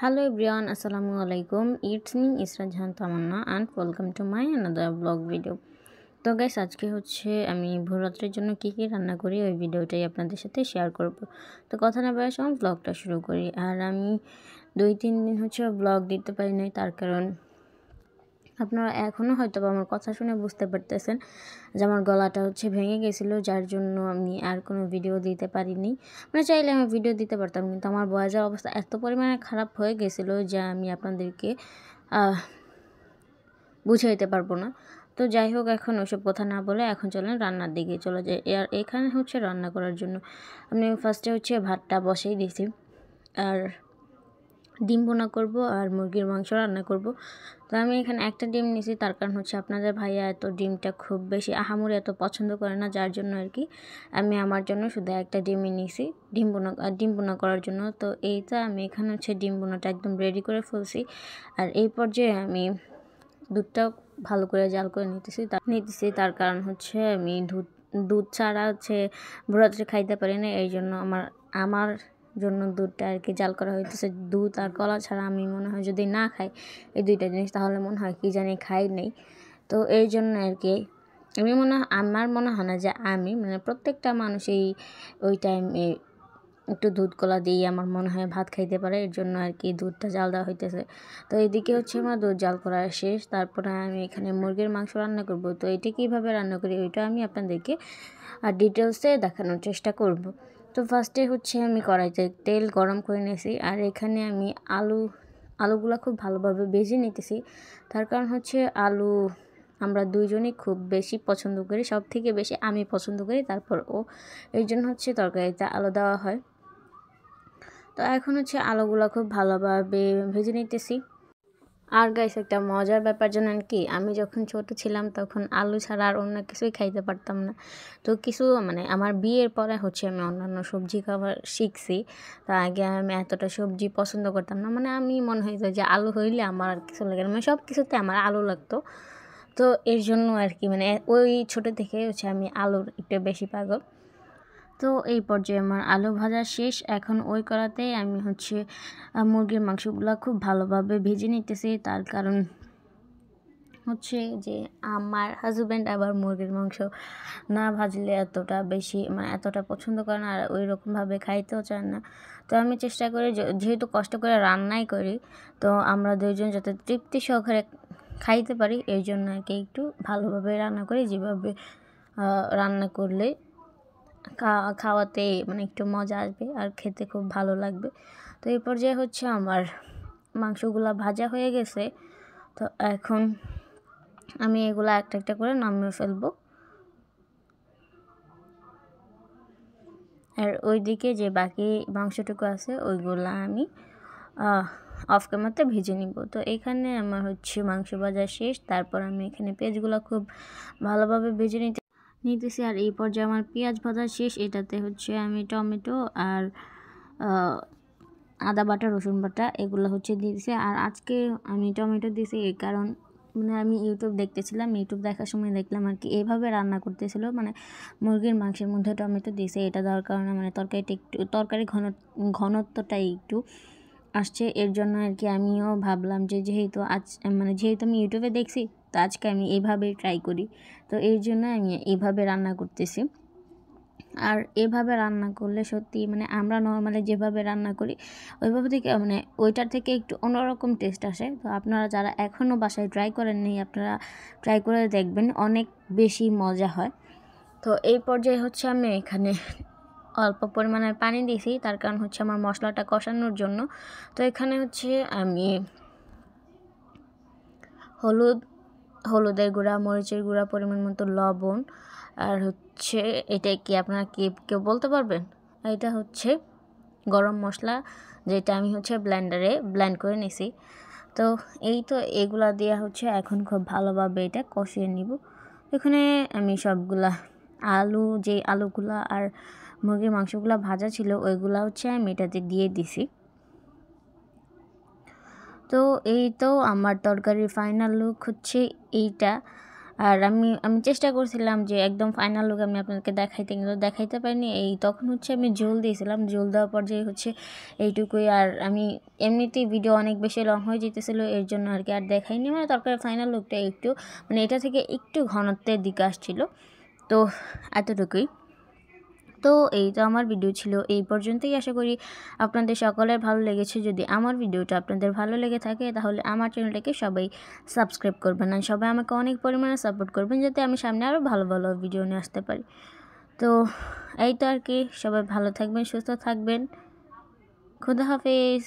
Hello everyone, Assalamu alaikum. It's me Isra Jahan Tamanna and welcome to my another vlog video. তো guys আজকে হচ্ছে আমি ভোররাত্রের জন্য কি কি রান্না করি ওই ভিডিওটাই আপনাদের সাথে শেয়ার করব। তো কথা না বলার সময় ব্লগটা শুরু করি। আর আমি 2-3 দিন হচ্ছে ব্লগ দিতে পারি নাই, তার কারণ আপনারা এখনও হয়তো আমার কথা শুনে বুঝতে পারতেছেন যে আমার গলাটা হচ্ছে ভেঙে গেছিলো, যার জন্য আমি আর কোনো ভিডিও দিতে পারিনি। মানে চাইলে আমি ভিডিও দিতে পারতাম, কিন্তু আমার ভয়েসের অবস্থা এত পরিমাণে খারাপ হয়ে গেছিলো যে আমি আপনাদেরকে বুঝাইতে পারবো না। তো যাই হোক, এখন ওইসব কথা না বলে এখন চলেন রান্নার দিকে চলে যাই। আর এখানে হচ্ছে রান্না করার জন্য আমি ফার্স্টে হচ্ছে ভাতটা বসেই দিয়েছি, আর ডিম বোনা করব আর মুরগির মাংস রান্না করব। তো আমি এখানে একটা ডিম নিয়েছি, তার কারণ হচ্ছে আপনাদের ভাইয়া এত ডিমটা খুব বেশি আহামরি এত পছন্দ করে না, যার জন্য আর কি আমি আমার জন্য শুধু একটা ডিমই নিয়েছি ডিম বোনা করার জন্য। তো এইটা আমি এখানে হচ্ছে ডিম বোনাটা একদম রেডি করে ফেলছি। আর এই পর্যায়ে আমি দুধটা ভালো করে জাল করে নিতেছি, তার কারণ হচ্ছে আমি দুধ ছাড়া হচ্ছে ভোররাত্রে খাইতে পারি না, এই জন্য আমার জন্য দুধটা আর কি জাল করা হইতেছে। দুধ আর কলা ছাড়া আমি মনে হয় যদি না খাই এই দুইটা জিনিস, তাহলে মনে হয় কি জানি খাই নেই। তো এই জন্য আর কি আমার মনে হয় না যে আমি মানে প্রত্যেকটা মানুষই ওই টাইমে একটু দুধ কলা দিয়ে আমার মনে হয় ভাত খাইতে পারে, এর জন্য আর কি দুধটা জাল দেওয়া হইতেছে। তো এইদিকে হচ্ছে আমার দুধ জাল করা শেষ, তারপরে আমি এখানে মুরগির মাংস রান্না করব। তো এটা কীভাবে রান্না করি ওইটা আমি আপনাদেরকে আর ডিটেলসে দেখানোর চেষ্টা করব। তো ফার্স্টে হচ্ছে আমি কড়াইতে তেল গরম করে নিয়েছি, আর এখানে আমি আলুগুলো খুব ভালোভাবে ভেজে নিতেছি। তার কারণ হচ্ছে আলু আমরা দুইজনই খুব বেশি পছন্দ করি, সব থেকে বেশি আমি পছন্দ করি, তারপর এই জন্য হচ্ছে তরকারিতে আলু দেওয়া হয়। তো এখন হচ্ছে আলুগুলো খুব ভালোভাবে ভেজে নিতেছি। আর গাইস একটা মজার ব্যাপার জানেন কি, আমি যখন ছোট ছিলাম তখন আলু ছাড়া আর অন্য কিছুই খাইতে পারতাম না। তো কিছু মানে আমার বিয়ের পরে হচ্ছে আমি অন্যান্য সবজি খাবার শিখছি। তো আগে আমি এতটা সবজি পছন্দ করতাম না, মানে আমি মনে হইতো যে আলু হইলে আমার আর কিছু লাগে না, মানে সব কিছুতে আমার আলু লাগতো। তো এর জন্য আর কি মানে ওই ছোটো থেকে হচ্ছে আমি আলুর একটু বেশি পাগল। তো এই পর্যায়ে আমার আলু ভাজা শেষ, এখন ওই কড়াতেই আমি হচ্ছে মুরগির মাংসগুলো খুব ভালোভাবে ভেজে নিতেছি। তার কারণ হচ্ছে যে আমার হাজব্যান্ড আবার মুরগির মাংস না ভাজলে এতটা বেশি মানে এতটা পছন্দ করে না, আর ওই রকমভাবে খাইতেও চায় না। তো আমি চেষ্টা করি যেহেতু কষ্ট করে রান্নাই করি, তো আমরা দুইজন যাতে তৃপ্তি সহকারে খাইতে পারি, এই জন্য আর কি একটু ভালোভাবে রান্না করি, যেভাবে রান্না করলে খাওয়াতে মানে একটু মজা আসবে আর খেতে খুব ভালো লাগবে। তো এই পর্যায়ে হচ্ছে আমার মাংসগুলো ভাজা হয়ে গেছে। তো এখন আমি এগুলো একটা একটা করে নামিয়ে ফেলবো। আর ওইদিকে যে বাকি মাংসটুকু আছে ওইগুলো আমি অফ ক্যামেরাতে ভেজে নিব। তো এখানে আমার হচ্ছে মাংস ভাজা শেষ, তারপর আমি এখানে পেঁয়াজগুলো খুব ভালোভাবে ভেজে নিতেছি। আর এই পর্যায়ে আমার পেঁয়াজ ভাজা শেষ, এটাতে হচ্ছে আমি টমেটো আর আদা বাটা রসুন বাটা এগুলো হচ্ছে দিয়েছি। আর আজকে আমি টমেটো দিয়েছি এই কারণ মানে আমি ইউটিউব দেখতেছিলাম, ইউটিউব দেখার সময় দেখলাম আর কি এইভাবে রান্না করতেছিল, মানে মুরগির মাংসের মধ্যে টমেটো দিয়েছে, এটা দেওয়ার কারণে মানে তরকারি ঘনত্বটাই একটু আসছে, এর জন্য আর কি আমিও ভাবলাম যে যেহেতু আমি ইউটিউবে দেখছি, তো আজকে আমি এইভাবেই ট্রাই করি। তো এর জন্য আমি এইভাবে রান্না করতেছি। আর এভাবে রান্না করলে সত্যি মানে আমরা নর্মালি যেভাবে রান্না করি ওইভাবে থেকে মানে ওইটার থেকে একটু অন্যরকম টেস্ট আসে। তো আপনারা যারা এখনও বাসায় ট্রাই করেননি, আপনারা ট্রাই করে দেখবেন, অনেক বেশি মজা হয়। তো এই পর্যায়ে হচ্ছে আমি এখানে অল্প পরিমাণে পানি দিয়েছি, তার কারণ হচ্ছে আমার মশলাটা কষানোর জন্য। তো এখানে হচ্ছে আমি হলুদের গুঁড়া, মরিচের গুঁড়া, পরিমাণ মতো লবণ, আর হচ্ছে এটা কি আপনারা কেউ বলতে পারবেন, এটা হচ্ছে গরম মশলা, যেটা আমি হচ্ছে ব্লেন্ডারে ব্লেন্ড করে নিছি। তো এগুলা দিয়ে হচ্ছে এখন খুব ভালোভাবে এটা কষিয়ে নিব। এখানে আমি সবগুলা আলুগুলা আর মুরগির মাংসগুলা ভাজা ছিল ওইগুলা হচ্ছে আমি এটাতে দিয়ে দিছি। তো এই তো আমার তরকারির ফাইনাল লুক হচ্ছে এইটা। আর আমি চেষ্টা করছিলাম যে একদম ফাইনাল লুক আমি আপনাদেরকে দেখাইতে, কিন্তু দেখাইতে পারিনি। তখন হচ্ছে আমি ঝোল দিয়েছিলাম, ঝোল দেওয়ার পর যে হচ্ছে এইটুকুই। আর আমি এমনিতেই ভিডিও অনেক বেশি লং হয়ে যেতেছিলো, এর জন্য আর কি আর দেখাইনি। মানে তরকারি ফাইনাল লুকটা একটু মানে এটা থেকে একটু ঘনত্বের দিকে আসছিলো, তো এতটুকুই। তো এই তো আমার ভিডিও ছিল এই পর্যন্তই। আশা করি আপনাদের সকলের ভালো লেগেছে। যদি আমার ভিডিওটা আপনাদের ভালো লেগে থাকে তাহলে আমার চ্যানেলটাকে সবাই সাবস্ক্রাইব করবেন, আর সবাই আমাকে অনেক পরিমাণে সাপোর্ট করবেন যাতে আমি সামনে আরও ভালো ভালো ভিডিও নিয়ে আসতে পারি। তো এই তো আর কি, সবাই ভালো থাকবেন, সুস্থ থাকবেন। খুদা হাফেজ।